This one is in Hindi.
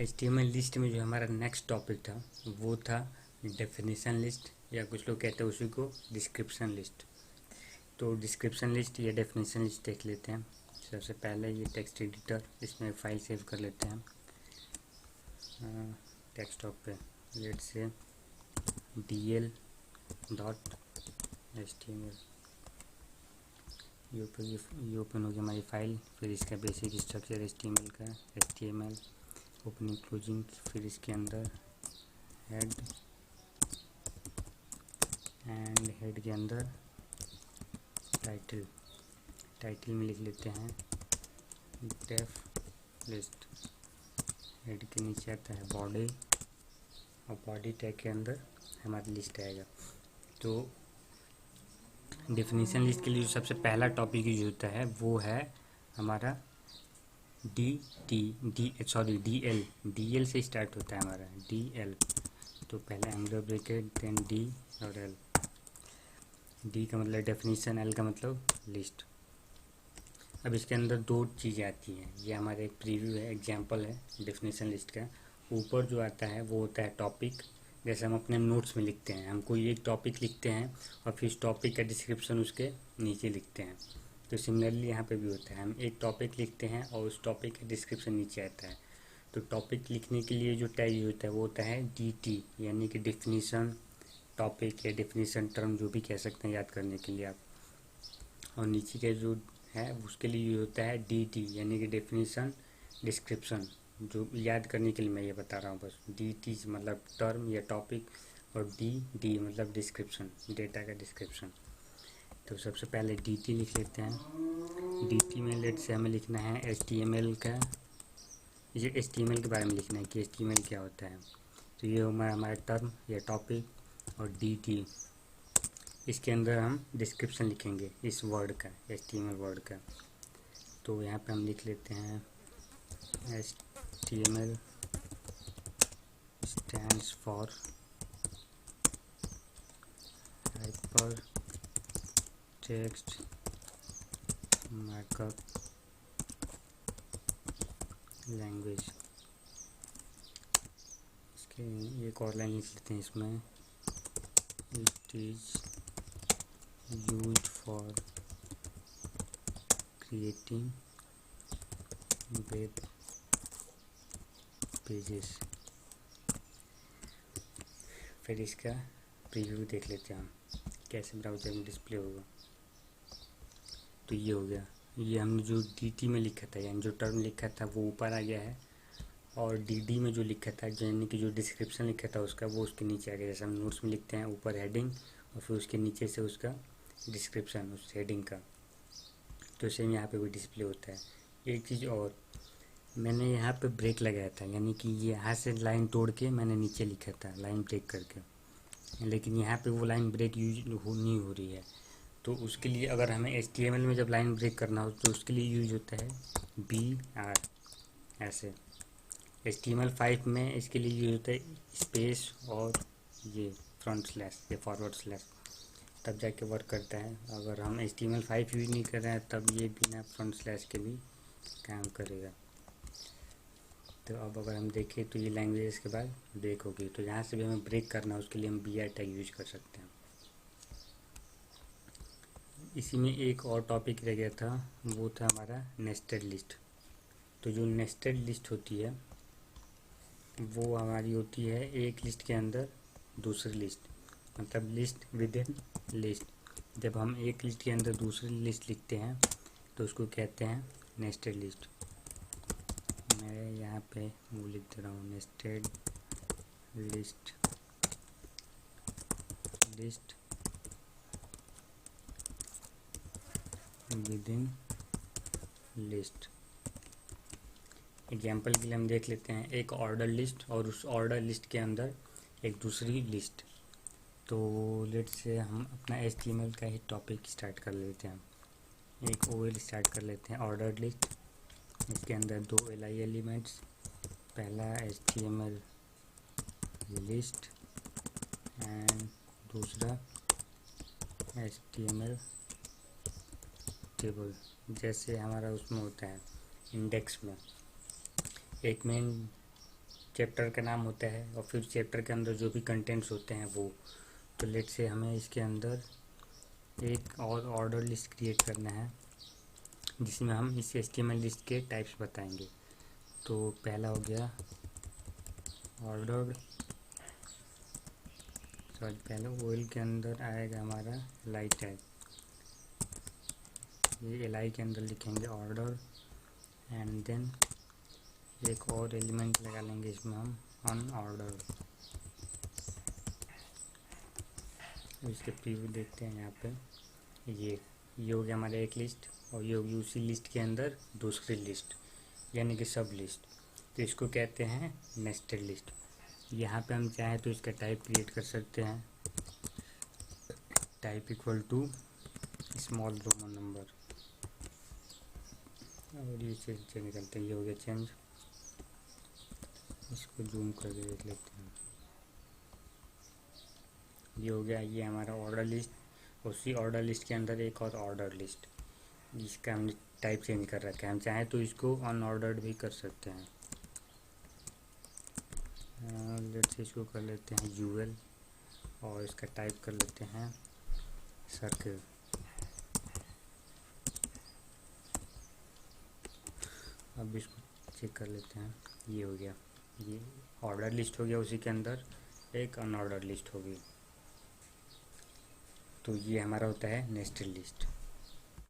HTML लिस्ट में जो हमारा नेक्स्ट टॉपिक था वो था डेफिनेशन लिस्ट, या कुछ लोग कहते हैं उसी को डिस्क्रिप्शन लिस्ट। तो डिस्क्रिप्शन लिस्ट या डेफिनेशन लिस्ट देख लेते हैं। सबसे पहले ये टेक्स्ट एडिटर, इसमें फाइल सेव कर लेते हैं डेस्कटॉप पे। लेट से dl.html ये ओपन हो गया हमारी फाइल। फिर इसका बेसिक स्ट्रक्चर HTML का, HTML ओपनिंग क्लोजिंग, फिर इसके अंदर हेड एंड हेड के अंदर टाइटल में लिख लेते हैं डेफ लिस्ट। हेड के नीचे आता है बॉडी, और बॉडी टैग के अंदर हमारी लिस्ट आएगा। तो डेफिनेशन लिस्ट के लिए जो सबसे पहला टॉपिक यूज होता है वो है हमारा DL से स्टार्ट होता है हमारा DL। तो पहले एंगुलर ब्रैकेट, देन D और L। D का मतलब डेफिनेशन, L का मतलब लिस्ट। अब इसके अंदर दो चीज़ें आती हैं। ये हमारा एक प्रीव्यू है, एग्जांपल है डेफिनेशन लिस्ट का। ऊपर जो आता है वो होता है टॉपिक, जैसे हम अपने नोट्स में लिखते हैं, हम कोई एक टॉपिक लिखते हैं और फिर इस टॉपिक का डिस्क्रिप्शन उसके नीचे लिखते हैं। तो सिमिलरली यहाँ पे भी होता है, हम एक टॉपिक लिखते हैं और उस टॉपिक का डिस्क्रिप्शन नीचे आता है। तो टॉपिक लिखने के लिए जो टैग यूज होता है वो होता है DT, यानी कि डेफिनेशन टॉपिक या डेफिनेशन टर्म, जो भी कह सकते हैं याद करने के लिए आप। और नीचे के जो है उसके लिए यूज होता है DT, यानी कि डेफिनेशन डिस्क्रिप्शन। जो याद करने के लिए मैं ये बता रहा हूँ बस। DT मतलब टर्म या टॉपिक, और D मतलब डिस्क्रिप्शन, डेटा का डिस्क्रिप्शन। तो सबसे पहले DT लिख लेते हैं। DT में लेट से हमें लिखना है HTML का, ये HTML के बारे में लिखना है कि HTML क्या होता है। तो ये हमारा टर्म या टॉपिक, और DT इसके अंदर हम डिस्क्रिप्शन लिखेंगे इस वर्ड का, HTML वर्ड का। तो यहाँ पे हम लिख लेते हैं HTML stands for hypertext markup language। इसके एक और लाइन लिख लेते हैं इसमें, it is used for creating web pages। फिर इसका प्रीव्यू देख लेते हैं हम कैसे ब्राउज़र में डिस्प्ले होगा। तो ये हो गया, ये हमने जो DT में लिखा था, यानी जो टर्म लिखा था वो ऊपर आ गया है, और DD में जो लिखा था, यानी कि जो डिस्क्रिप्शन लिखा था उसका, वो उसके नीचे आ गया। जैसे हम नोट्स में लिखते हैं ऊपर हेडिंग और फिर उसके नीचे से उसका डिस्क्रिप्शन उस हेडिंग का। तो सेम यहाँ पे भी डिस्प्ले होता है। एक चीज़ और, मैंने यहाँ पे ब्रेक लगाया था, यानी कि ये यहाँ से लाइन तोड़ के मैंने नीचे लिखा था लाइन ब्रेक करके, लेकिन यहाँ पे वो लाइन ब्रेक नहीं हो रही है। तो उसके लिए अगर हमें HTML में जब लाइन ब्रेक करना हो तो उसके लिए यूज होता है BR। ऐसे HTML5 में इसके लिए यूज होता है स्पेस और ये फ्रंट स्लैश या फॉरवर्ड स्लैश, तब जाके वर्क करता है। अगर हम HTML5 यूज नहीं कर रहे हैं तब ये बिना फ्रंट स्लैश के भी काम करेगा। तो अब अगर हम देखें तो ये लैंग्वेज के बाद ब्रेक होगी, तो यहाँ से भी हमें ब्रेक करना है, उसके लिए हम BR टैग यूज कर सकते हैं। इसी में एक और टॉपिक रह गया था, वो था हमारा नेस्टेड लिस्ट। तो जो नेस्टेड लिस्ट होती है वो हमारी होती है एक लिस्ट के अंदर दूसरी लिस्ट, मतलब लिस्ट विद इन लिस्ट। जब हम एक लिस्ट के अंदर दूसरी लिस्ट लिखते हैं तो उसको कहते हैं नेस्टेड लिस्ट। मैं यहाँ पे वो लिख दे रहा हूँ, nested list with in list. Example के लिए हम देख लेते हैं एक ऑर्डर लिस्ट और उस ऑर्डर लिस्ट के अंदर एक दूसरी लिस्ट। तो लेट से हम अपना HTML का ही टॉपिक स्टार्ट कर लेते हैं। एक OL स्टार्ट कर लेते हैं, ऑर्डर लिस्ट। इसके अंदर 2 LI एलिमेंट्स, पहला HTML लिस्ट एंड दूसरा HTML टेबल। जैसे हमारा उसमें होता है इंडेक्स में, एक मेन चैप्टर का नाम होता है और फिर चैप्टर के अंदर जो भी कंटेंट्स होते हैं वो। तो लेट से हमें इसके अंदर एक और ऑर्डर लिस्ट क्रिएट करना है जिसमें हम इस HTML लिस्ट के टाइप्स बताएंगे। तो पहला हो गया ऑर्डर, सॉरी पहले ओएल के अंदर आएगा हमारा लाइट टैग, ये एल के अंदर लिखेंगे ऑर्डर एंड देन एक और एलिमेंट लगा लेंगे इसमें हम अनऑर्डर। इसके प्रीव्यू देखते हैं यहाँ पे, ये हो गया हमारा एक लिस्ट और ये होगी उसी लिस्ट के अंदर दूसरी लिस्ट यानी कि सब लिस्ट। तो इसको कहते हैं नेस्टेड लिस्ट। यहाँ पे हम चाहें तो इसका टाइप क्रिएट कर सकते हैं, type equal to small roman number और ये चेंज निकलते हैं। ये हो गया चेंज, इसको जूम करके देख लेते हैं। ये हो गया, ये हमारा ऑर्डर लिस्ट। उसी ऑर्डर लिस्ट के अंदर एक और ऑर्डर लिस्ट, जिसका हमने टाइप चेंज कर रखा है। हम चाहें तो इसको अनऑर्डर्ड भी कर सकते हैं। लेट्स इसको कर लेते हैं यूएल और इसका टाइप कर लेते हैं सर्कल। अब इसको चेक कर लेते हैं, ये हो गया, ये ऑर्डर लिस्ट हो गया, उसी के अंदर एक अनऑर्डर लिस्ट होगी। तो ये हमारा होता है नेस्टेड लिस्ट।